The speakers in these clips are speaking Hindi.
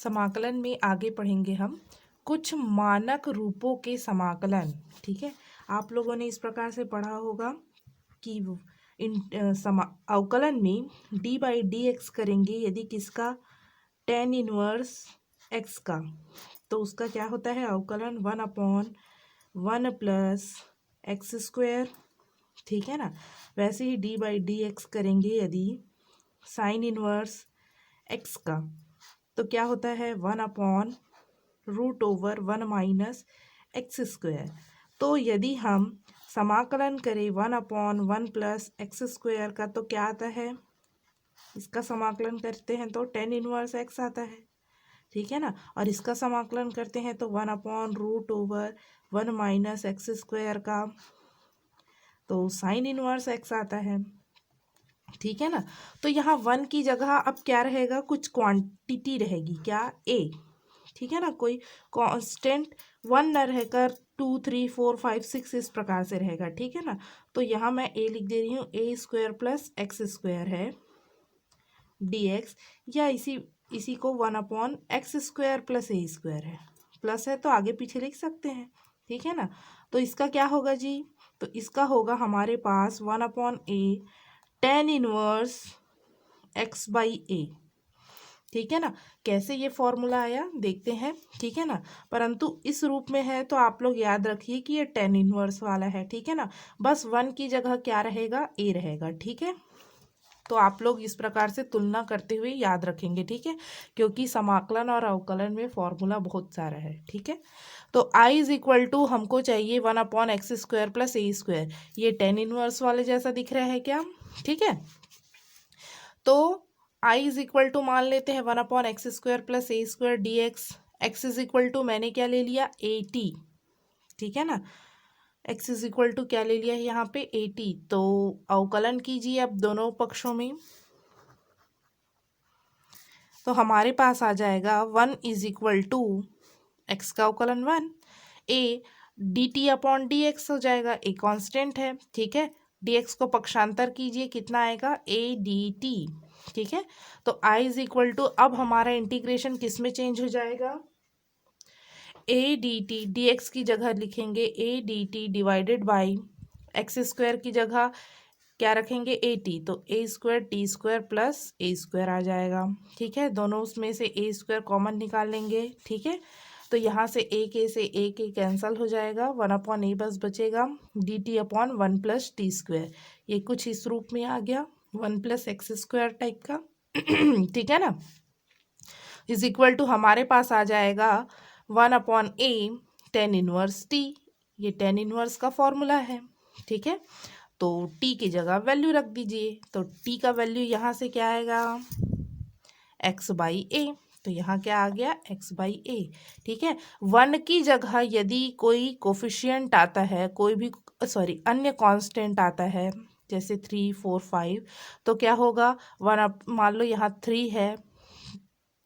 समाकलन में आगे पढ़ेंगे हम कुछ मानक रूपों के समाकलन। ठीक है, आप लोगों ने इस प्रकार से पढ़ा होगा कि अवकलन में डी बाई डी एक्स करेंगे यदि किसका, टेन इनवर्स एक्स का, तो उसका क्या होता है अवकलन 1/1 प्लस एक्स स्क्वायर। ठीक है ना, वैसे ही डी बाई डी एक्स करेंगे यदि साइन इनवर्स एक्स का, तो क्या होता है 1/√1 माइनस एक्स स्क्वायर। तो यदि हम समाकलन करें 1/1 प्लस एक्स स्क्वायर का, तो क्या आता है, इसका समाकलन करते हैं तो टेन इनवर्स एक्स आता है। ठीक है ना, और इसका समाकलन करते हैं तो 1/√1 माइनस एक्स स्क्वायर का, तो साइन इनवर्स एक्स आता है। ठीक है ना, तो यहाँ 1 की जगह अब क्या रहेगा, कुछ क्वांटिटी रहेगी, क्या, ए। ठीक है ना, कोई कांस्टेंट 1 न रहकर 2 3 4 5 6 इस प्रकार से रहेगा। ठीक है ना, तो यहाँ मैं ए लिख दे रही हूँ, ए स्क्वायर प्लस एक्स स्क्वायर है dx, या इसी को 1/x स्क्वायर प्लस ए स्क्वायर है, प्लस है तो आगे पीछे लिख सकते हैं। ठीक है ना, तो इसका क्या होगा जी, तो इसका होगा हमारे पास 1/a tan inverse x by ए। ठीक है ना, कैसे ये फॉर्मूला आया देखते हैं। ठीक है ना, परंतु इस रूप में है तो आप लोग याद रखिए कि ये टेन इनवर्स वाला है। ठीक है ना, बस 1 की जगह क्या रहेगा, ए रहेगा। ठीक है, तो आप लोग इस प्रकार से तुलना करते हुए याद रखेंगे। ठीक है, क्योंकि समाकलन और अवकलन में फॉर्मूला बहुत सारा है। ठीक है, तो i इज इक्वल टू हमको चाहिए 1/x स्क्वायर प्लस ए स्क्वायर, ये टेन इनवर्स वाले जैसा दिख रहा है क्या। ठीक है, तो i इज इक्वल टू मान लेते हैं 1/x square plus A square D X. X is equal to मैंने क्या ले लिया, 80। ठीक है ना, x इज इक्वल टू क्या ले लिया है यहाँ पे 80। तो अवकलन कीजिए अब दोनों पक्षों में, तो हमारे पास आ जाएगा 1 इज इक्वल टू एक्स का अवकलन 1, A D t upon d x हो जाएगा, ए कांस्टेंट है। ठीक है, डी एक्स को पक्षांतर कीजिए, कितना आएगा, ए डी टी। ठीक है, तो आई इज इक्वल टू, अब हमारा इंटीग्रेशन किस में चेंज हो जाएगा, A D T, D x की जगह लिखेंगे A D T divided by x square की जगह क्या रखेंगे, ए टी, तो ए स्क्वायर टी स्क्वायर प्लस ए स्क्वायर आ जाएगा। ठीक है, दोनों उसमें से ए स्क्वायर कॉमन निकाल लेंगे। ठीक है, तो यहाँ से ए के से ए के कैंसल हो जाएगा, 1/a बस बचेगा, D t upon 1 plus T square, ये कुछ इस रूप में आ गया, 1 प्लस एक्स स्क्वायर टाइप का। ठीक है ना, इज इक्वल टू हमारे पास आ जाएगा 1/a टेन इनवर्स टी, ये टेन इनवर्स का फॉर्मूला है। ठीक है, तो t की जगह वैल्यू रख दीजिए, तो t का वैल्यू यहाँ से क्या आएगा, x बाई ए, तो यहाँ क्या आ गया, x बाई ए। ठीक है, 1 की जगह यदि कोई कोफिशिएंट आता है, कोई भी अन्य कांस्टेंट आता है, जैसे 3 4 5, तो क्या होगा, मान लो यहाँ 3 है,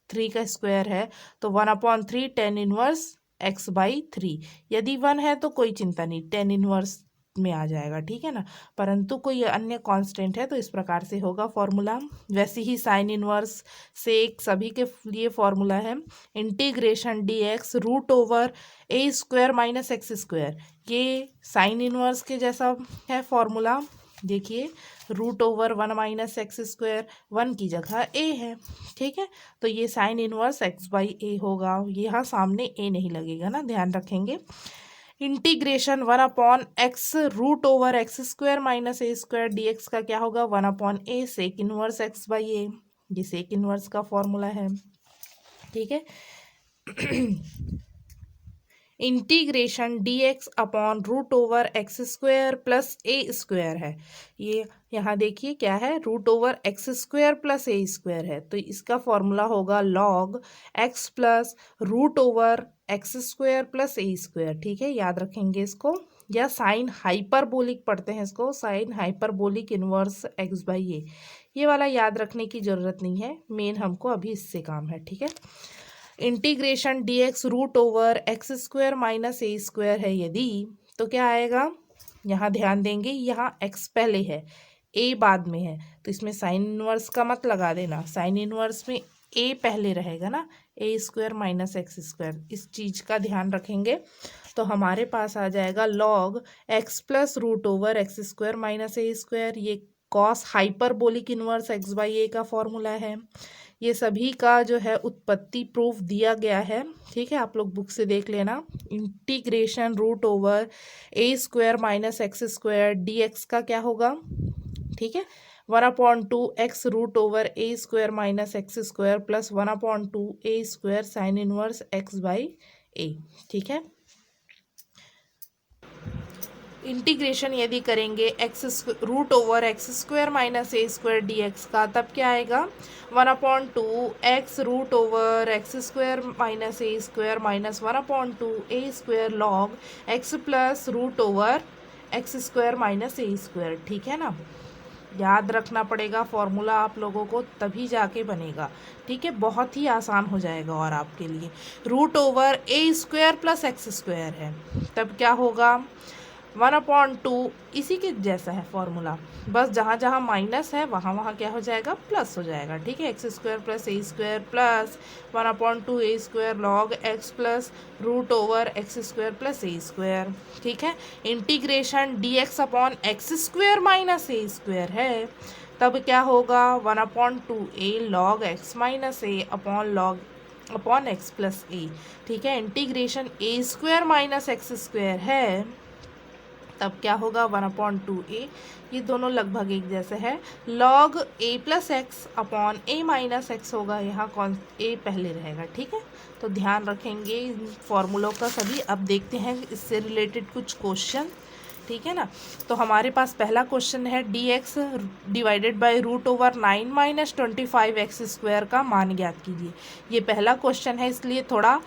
3 का स्क्वायर है, तो 1/3 टेन इनवर्स x बाई 3। यदि 1 है तो कोई चिंता नहीं, टेन इनवर्स में आ जाएगा। ठीक है ना, परंतु कोई अन्य कांस्टेंट है तो इस प्रकार से होगा फॉर्मूला। वैसे ही साइन इनवर्स से एक सभी के लिए फॉर्मूला है, integration D x root over ए स्क्वायर माइनस एक्स स्क्वायर, ये साइन इनवर्स के जैसा है फॉर्मूला। देखिए, root over 1 minus x square, 1 की जगह ए है। ठीक है, तो ये sine inverse x by a होगा, यहाँ सामने ए नहीं लगेगा ना, ध्यान रखेंगे। Integration 1/x root over x square minus a square D x का क्या होगा, 1/a sec inverse x by a, ये सेक इनवर्स का फॉर्मूला है। ठीक है, integration D x upon root over x square plus ए स्क्वायर है, ये यहाँ देखिए क्या है, root over x square plus ए स्क्वायर है, तो इसका फॉर्मूला होगा log x plus root over x square plus ए स्क्वायर। ठीक है, याद रखेंगे इसको, या साइन हाइपरबोलिक पढ़ते हैं इसको, sine hyperbolic inverse x by a, ये वाला याद रखने की ज़रूरत नहीं है, मेन हमको अभी इससे काम है। ठीक है, integration D x root over x square minus a square है यदि, तो क्या आएगा, यहाँ ध्यान देंगे, यहाँ एक्स पहले है, ए बाद में है, तो इसमें साइन इनवर्स का मत लगा देना, साइन इनवर्स में ए पहले रहेगा ना, ए स्क्वायर माइनस एक्स स्क्वायर, इस चीज़ का ध्यान रखेंगे। तो हमारे पास आ जाएगा log x plus root over x square minus a square. ये cos hyperbolic inverse x by a का फॉर्मूला है। ये सभी का जो है उत्पत्ति प्रूफ दिया गया है, ठीक है, आप लोग बुक से देख लेना। इंटीग्रेशन रूट ओवर ए square minus x square D x का क्या होगा, ठीक है, 1/2 x root over A square minus x square plus 1/2 a square sine inverse x by ए, ठीक है। इंटीग्रेशन यदि करेंगे x root over x square minus a square D x का, तब क्या आएगा, 1/2 x root over x square minus a square minus 1/2 a square log x plus root over x square minus a square, ठीक है ना। याद रखना पड़ेगा फॉर्मूला आप लोगों को, तभी जाके बनेगा, ठीक है, बहुत ही आसान हो जाएगा। और आपके लिए रूट ओवर ए स्क्वायर प्लस एक्स स्क्वायर है, तब क्या होगा, 1/2, इसी के जैसा है फॉर्मूला, बस जहाँ जहाँ माइनस है वहाँ वहाँ क्या हो जाएगा, प्लस हो जाएगा, ठीक है। X square plus A square plus 1/2 a square log x plus root over x square plus A square, ठीक है। Integration D x upon x square minus a square है, तब क्या होगा, 1/2 a log x minus a upon x plus a, ठीक है। Integration a square minus x square है, तब क्या होगा, 1/2 ए, ये दोनों लगभग एक जैसे है, लॉग ए प्लस एक्स अपॉन ए माइनस एक्स होगा, यहाँ कौन ए पहले रहेगा, ठीक है। तो ध्यान रखेंगे इन फॉर्मूलों का सभी। अब देखते हैं इससे रिलेटेड कुछ क्वेश्चन, ठीक है ना। तो हमारे पास पहला क्वेश्चन है D X divided by root over 9 minus 25 X square का मान ज्ञात कीजिए। ये पहला क्वेश्चन है, इसलिए थोड़ा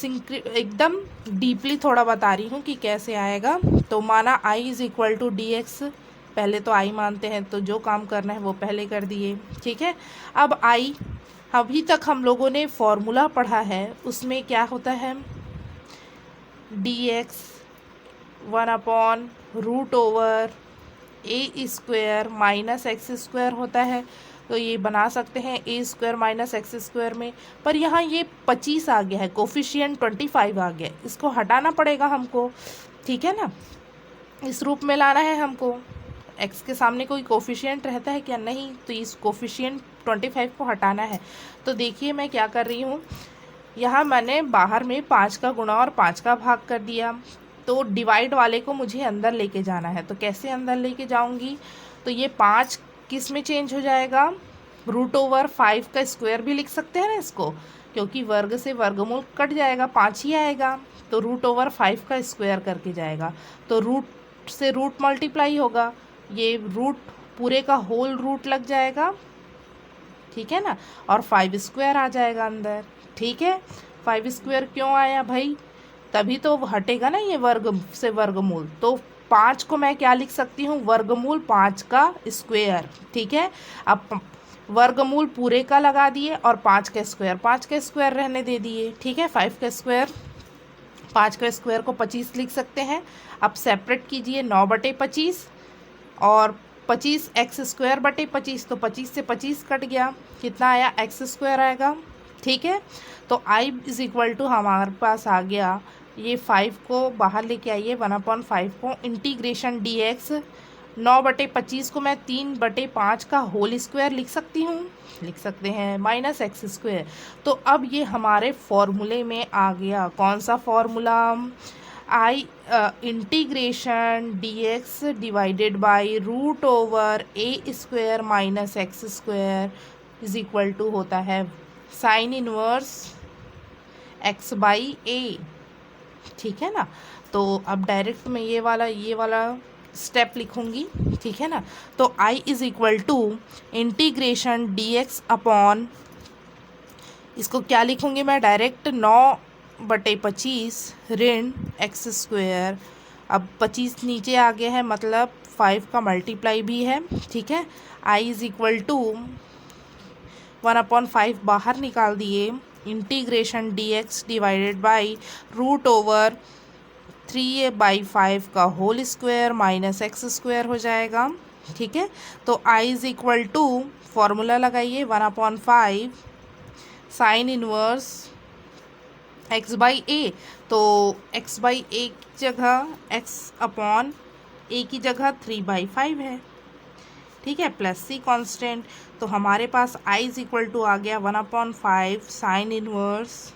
एकदम डीपली थोड़ा बता रही हूँ कि कैसे आएगा। तो माना i is equal to D X, पहले तो i मानते हैं, तो जो काम करना है वो पहले कर दिए, ठीक है। अब i, अभी तक हम लोगों ने फॉर्मूला पढ़ा है, उसमें क्या होता है, डी एक्स 1/रूट ओवर ए स्क्वायर माइनस एक्स स्क्वायर होता है। तो ये बना सकते हैं ए स्क्वायर माइनस एक्स स्क्वायर में, पर यहाँ ये 25 आ गया है, कोफिशिएंट 25 आ गया है, इसको हटाना पड़ेगा हमको, ठीक है ना। इस रूप में लाना है हमको, एक्स के सामने कोई कोफिशिएंट रहता है क्या, नहीं, तो इस कोफिशिएंट 25 को हटाना है। तो देखिए मैं क्या कर रही हूँ, यहाँ मैंने बाहर में 5 का गुणा और 5 का भाग कर दिया, तो डिवाइड वाले को मुझे अंदर लेके जाना है। तो कैसे अंदर लेके जाऊंगी, तो ये 5 किस में चेंज हो जाएगा, रूट ओवर 5 का स्क्वायर भी लिख सकते हैं ना इसको, क्योंकि वर्ग से वर्गमूल कट जाएगा, 5 ही आएगा, तो रूट ओवर 5 का स्क्वायर करके जाएगा, तो रूट से रूट मल्टीप्लाई होगा, ये रूट पूरे का होल रूट लग जाएगा, ठीक है ना, और 5 स्क्वायर आ जाएगा अंदर, ठीक है। 5 स्क्वायर क्यों आया भाई, तभी तो हटेगा ना ये वर्ग से वर्गमूल, तो 5 को मैं क्या लिख सकती हूँ, वर्गमूल 5 का स्क्वायर, ठीक है। अब वर्गमूल पूरे का लगा दिए और 5 का स्क्वायर रहने दे दिए, ठीक है। 5 का स्क्वायर को 25 लिख सकते हैं। अब सेपरेट कीजिए, 9/25 और 25 एक्स स्क्वायर बटे 25, तो 25 से 25 कट गया, कितना आया, एक्स स्क्वायर आएगा, ठीक है। तो i इज़ इक्वल टू हमारे पास आ गया, ये 5 को बाहर लेके आइए, 1/5 को इंटीग्रेशन डी एक्स 9/25 को मैं 3/5 का होल स्क्वायर लिख सकती हूँ, लिख सकते हैं, माइनस एक्स स्क्वायर। तो अब ये हमारे फॉर्मूले में आ गया, कौन सा formula, integration D X divided by root over A square minus x square is equal to होता है साइन इनवर्स एक्स बाई ए, ठीक है ना। तो अब डायरेक्ट मैं ये वाला स्टेप लिखूंगी, ठीक है ना। तो i is equal to integration D x upon, इसको क्या लिखूंगी मैं डायरेक्ट, 9/25 ऋण एक्स स्क्वायर, अब 25 नीचे आ गया है, मतलब 5 का मल्टीप्लाई भी है, ठीक है। i इज़ इक्वल टू 1/5 बाहर निकाल दिए, integration D X divided by root over 3/5 का whole square minus x square हो जाएगा, ठीक है। तो i is equal to, formula लगाइए, 1/5 sine inverse x by A, तो एक्स बाई ए की जगह एक्स अपॉन ए की जगह 3/5 है, ठीक है, प्लस सी कांस्टेंट। तो हमारे पास आई इज इक्वल टू आ गया 1/5 साइन इनवर्स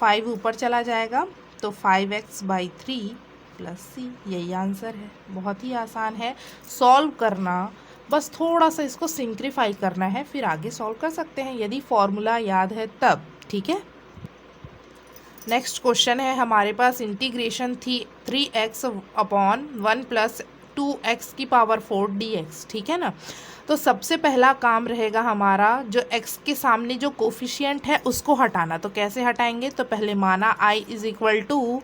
5 ऊपर चला जाएगा तो 5x/3 प्लस सी, यही आंसर है। बहुत ही आसान है सॉल्व करना, बस थोड़ा सा इसको सिंप्लीफाई करना है, फिर आगे सॉल्व कर सकते हैं यदि फॉर्मूला याद है तब, ठीक है। नेक्स्ट क्वेश्चन है हमारे पास इंटीग्रेशन थी 3x अपॉन 1 प्लस 2x की पावर 4 dx, ठीक है ना। तो सबसे पहला काम रहेगा हमारा जो x के सामने जो कोफिशिएंट है उसको हटाना। तो कैसे हटाएंगे, तो पहले माना i is equal to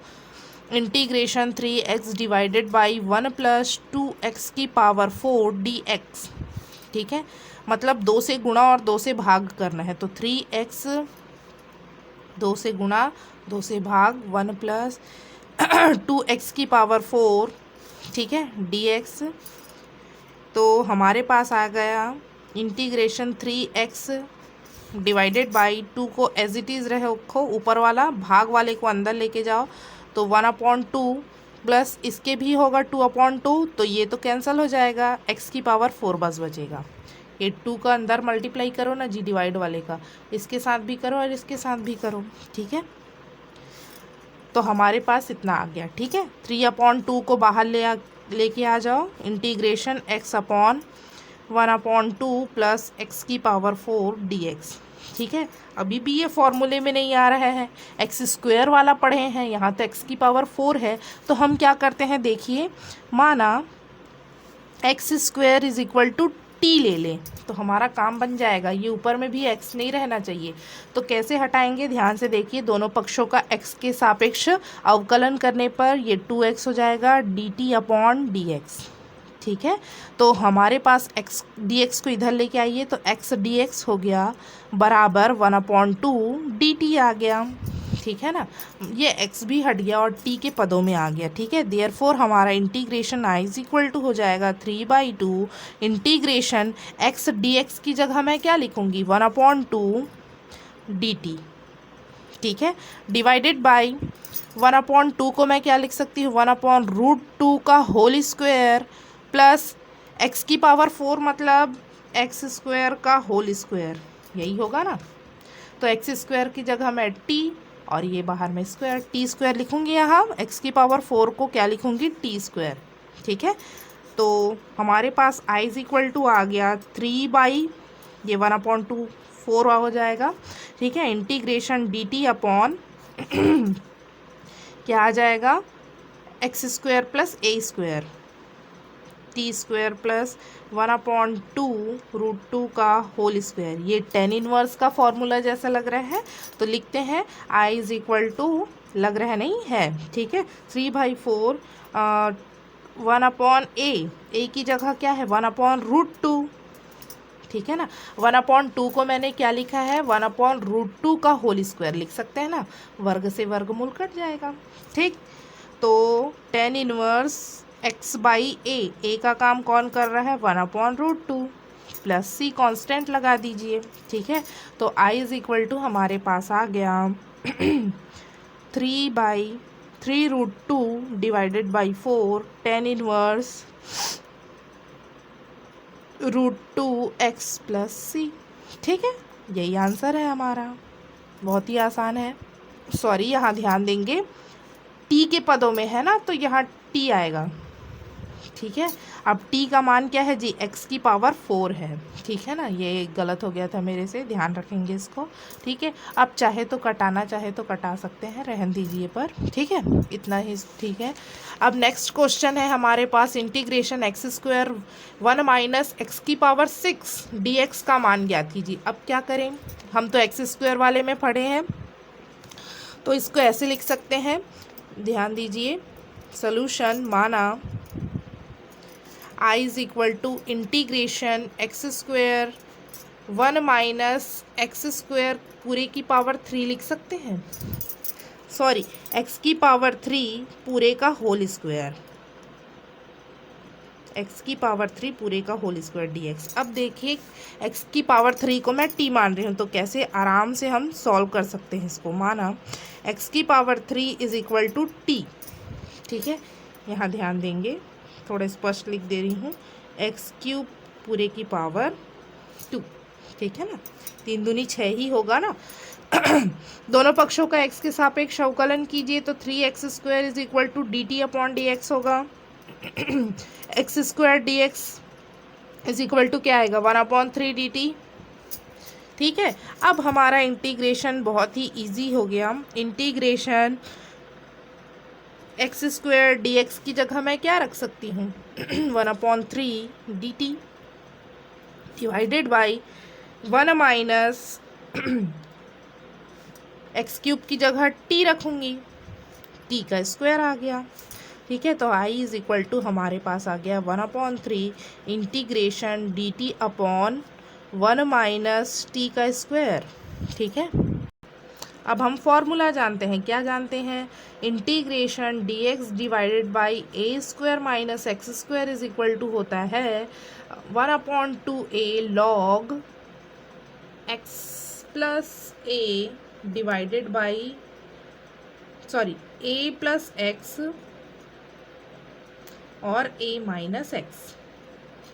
integration 3x divided by 1 plus 2x की पावर 4 dx, ठीक है, मतलब 2 से गुणा और 2 से भाग करना है। तो 3x 2 से गुणा 2 से भाग 1 प्लस 2x की पावर 4, ठीक है, dx। तो हमारे पास आ गया इंटीग्रेशन 3x डिवाइडेड बाई 2 को एज इट इज़ रखो, ऊपर वाला भाग वाले को अंदर लेके जाओ, तो 1/2 प्लस इसके भी होगा 2/2, तो ये तो कैंसिल हो जाएगा, x की पावर 4 बस बचेगा। ये 2 का अंदर मल्टीप्लाई करो ना जी डिवाइड वाले का, इसके साथ भी करो और इसके साथ भी करो, ठीक है। तो हमारे पास इतना आ गया, ठीक है। 3/2 को बाहर लेके आ जाओ, integration x upon 1/2 plus x की पावर 4 dx, ठीक है। अभी भी ये फॉर्मूले में नहीं आ रहा है, एक्स स्क्वायर वाला पढ़े हैं, यहाँ तो x की पावर 4 है। तो हम क्या करते हैं, देखिए, माना X square is equal to T ले लें तो हमारा काम बन जाएगा, ये ऊपर में भी x नहीं रहना चाहिए। तो कैसे हटाएंगे, ध्यान से देखिए, दोनों पक्षों का x के सापेक्ष अवकलन करने पर ये 2x हो जाएगा dt अपॉन dx, ठीक है। तो हमारे पास x dx को इधर लेके आइए, तो x dx हो गया बराबर 1/2 dt आ गया, ठीक है ना। ये x भी हट गया और t के पदों में आ गया, ठीक है। देयरफॉर हमारा integration i is equal to हो जाएगा 3/2 इंटीग्रेशन x dx की जगह मैं क्या लिखूंगी 1/2 dt, ठीक है, डिवाइडेड बाई 1/2 को मैं क्या लिख सकती हूँ 1/√2 का होल स्क्वायर प्लस x की पावर 4 मतलब x स्क्वायर का होल स्क्वायर, यही होगा ना। तो x स्क्वायर की जगह मैं t और ये बाहर में स्क्वायर टी स्क्वायर लिखूंगी, यहाँ x की पावर 4 को क्या लिखूंगी टी स्क्वायर, ठीक है। तो हमारे पास i इज इक्वल टू आ गया 3 बाई ये 1/2 4 हो जाएगा, ठीक है, इंटीग्रेशन dt अपॉन क्या आ जाएगा एक्स स्क्वायर प्लस ए स्क्वायर टी स्क्वायर प्लस 1/2√2 का होल स्क्वायर। ये tan इनवर्स का फॉर्मूला जैसा लग रहा है, तो लिखते हैं i इज इक्वल टू, लग रहा नहीं है, ठीक है, 3/4 1/a की जगह क्या है 1/√2, ठीक है ना। 1/2 को मैंने क्या लिखा है 1/√2 का होल स्क्वायर लिख सकते हैं ना, वर्ग से वर्गमूल कट जाएगा, ठीक। तो tan inverse x by a का काम कौन कर रहा है 1/√2 प्लस सी कांस्टेंट लगा दीजिए, ठीक है। तो i इज इक्वल टू हमारे पास आ गया 3/3√2 divided by 4 tan inverse √2x plus c, ठीक है, यही आंसर है हमारा। बहुत ही आसान है। सॉरी, यहाँ ध्यान देंगे t के पदों में है ना, तो यहाँ t आएगा, ठीक है। अब t का मान क्या है जी x की पावर 4 है, ठीक है ना, ये गलत हो गया था मेरे से, ध्यान रखेंगे इसको, ठीक है। अब चाहे तो कटाना चाहे तो कटा सकते हैं, रहन दीजिए पर, ठीक है, इतना ही ठीक है। अब नेक्स्ट क्वेश्चन है हमारे पास integration x square 1 minus x की पावर 6 dx का मान ज्ञात कीजिए। अब क्या करें, हम तो x स्क्वायर वाले में पढ़े हैं, तो इसको ऐसे लिख सकते हैं, ध्यान दीजिए, सोल्यूशन माना i is equal to integration x square 1 minus x square पूरे की पावर 3 लिख सकते हैं, सॉरी x की पावर 3 पूरे का होल स्क्वायर, एक्स की पावर 3 पूरे का होल स्क्वायर dx। अब देखिए एक्स की पावर 3 को मैं t मान रही हूँ, तो कैसे आराम से हम सॉल्व कर सकते हैं इसको। माना एक्स की power 3 is equal to T, ठीक है। यहाँ ध्यान देंगे, थोड़ा स्पष्ट लिख दे रही हूँ, एक्स क्यूब पूरे की पावर 2, ठीक है ना। 3 दूनी 6 ही होगा ना। दोनों पक्षों का x के सापेक्ष अवकलन कीजिए तो 3x square is equal to d t upon d x होगा। X square D x is equal to क्या आएगा, 1/3 डी टी, ठीक है। अब हमारा इंटीग्रेशन बहुत ही इजी हो गया। Integration x square D x की जगह मैं क्या रख सकती हूँ, 1/3 d T divided by 1 minus x cube की जगह टी रखूँगी, टी का स्क्वायर आ गया, ठीक है। तो आई इज इक्वल टू हमारे पास आ गया 1/3 integration D t upon 1 minus T का स्क्वायर, ठीक है। अब हम फॉर्मूला जानते हैं, क्या जानते हैं, integration D X divided by A square minus x square is equal to होता है 1/2a log x plus A divided by a plus X और a माइनस एक्स,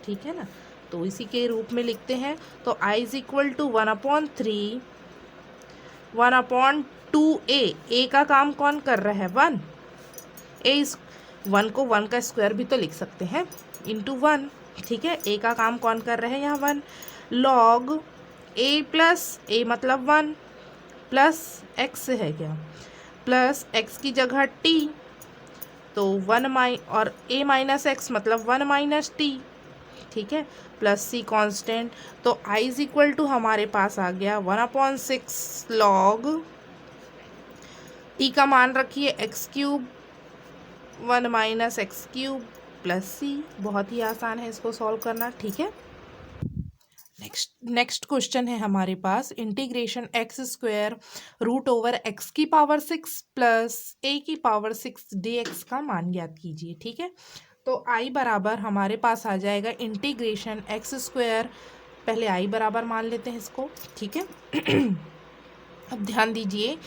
ठीक है ना। तो इसी के रूप में लिखते हैं। तो i is equal to 1/3 1/2a, a का काम कौन कर रहा है, 1, a इस 1 को 1 का स्क्वायर भी तो लिख सकते हैं, इंटू 1, ठीक है। a का काम कौन कर रहे हैं यहाँ 1, लॉग a प्लस a मतलब 1 प्लस x है क्या, प्लस x की जगह t, तो 1 और a माइनस एक्स मतलब 1 माइनस टी, ठीक है, प्लस c कांस्टेंट। तो i इज इक्वल टू हमारे पास आ गया 1/6 लॉग t का मान रखिए x cube 1 minus x cube plus c। बहुत ही आसान है इसको सॉल्व करना, ठीक है। नेक्स्ट क्वेश्चन है हमारे पास, integration x square root over x की पावर 6 प्लस ए की पावर 6 डी एक्स का मान ज्ञात कीजिए, ठीक है। तो आई बराबर हमारे पास आ जाएगा इंटीग्रेशन एक्स स्क्वायर, पहले आई बराबर मान लेते हैं इसको, ठीक है। अब ध्यान दीजिए,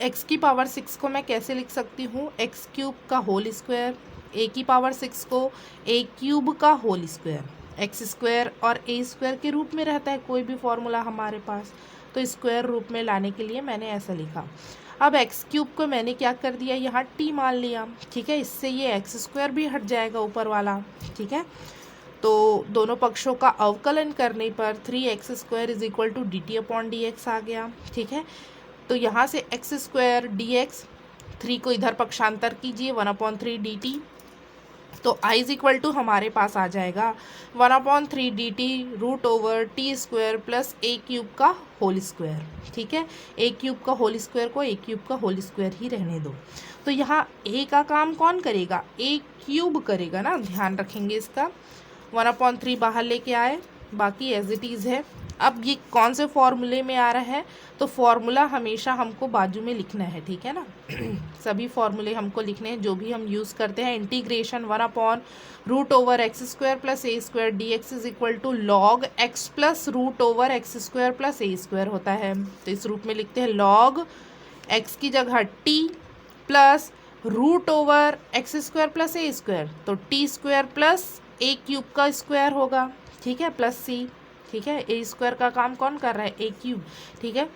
एक्स की पावर 6 को मैं कैसे लिख सकती हूँ, एक्स क्यूब का होल स्क्वायर, ए की पावर 6 को ए क्यूब का होल स्क्वायर, एक्स स्क्वायर और ए स्क्वायर के रूप में रहता है कोई भी फॉर्मूला हमारे पास, तो स्क्वायर रूप में लाने के लिए मैंने ऐसा लिखा। अब एक्स क्यूब को मैंने क्या कर दिया, यहाँ टी मान लिया, ठीक है। इससे ये एक्स स्क्वायर भी हट जाएगा ऊपर वाला, ठीक है। तो दोनों पक्षों का अवकलन करने पर 3x square is equal to d t upon d x आ गया, ठीक है। तो यहाँ से एक्स स्क्वायर डी एक्स, 3 को इधर पक्षांतर कीजिए 1/3 डी टी, तो i इज इक्वल टू हमारे पास आ जाएगा 1/3 d t root over t square plus a cube का होल स्क्वायर, ठीक है। ए क्यूब का होल स्क्वायर को ए क्यूब का होल स्क्वायर ही रहने दो। तो यहाँ ए का काम कौन करेगा, ए क्यूब करेगा ना, ध्यान रखेंगे इसका। 1/3 बाहर लेके आए, बाकी एज इट इज़ है। अब ये कौन से फॉर्मूले में आ रहा है, तो फॉर्मूला हमेशा हमको बाजू में लिखना है, ठीक है ना। सभी फॉर्मूले हमको लिखने हैं जो भी हम यूज़ करते हैं। इंटीग्रेशन 1/रूट over x square plus A square D x is equal to log x plus root over x square plus A square होता है। तो इस रूप में लिखते हैं, लॉग एक्स की जगह t plus root over x square plus ए स्क्वायर, तो t square plus a cube का स्क्वायर होगा, ठीक है, प्लस सी, ठीक है। ए स्क्वायर का काम कौन कर रहा है, ए क्यूब, ठीक है।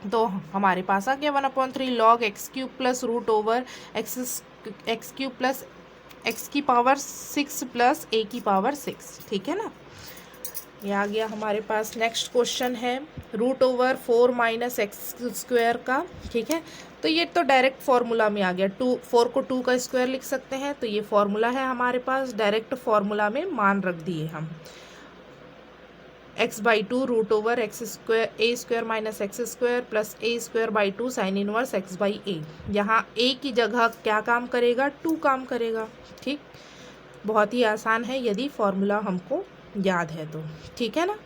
तो हमारे पास आ गया 1/3 log X cube plus root over X cube plus X की पावर 6 प्लस ए की पावर 6, ठीक है ना। ये आ गया हमारे पास। नेक्स्ट क्वेश्चन है root over 4 minus x square का, ठीक है। तो ये तो डायरेक्ट फॉर्मूला में आ गया, 4 को 2 का स्क्वायर लिख सकते हैं, तो ये फॉर्मूला है हमारे पास। डायरेक्ट फॉर्मूला में मान रख दिए हम, x/2 root over x square A square minus x square plus A square by 2 sine inverse x/a। यहाँ a की जगह क्या काम करेगा, 2 काम करेगा, ठीक। बहुत ही आसान है यदि फॉर्मूला हमको याद है तो, ठीक है ना।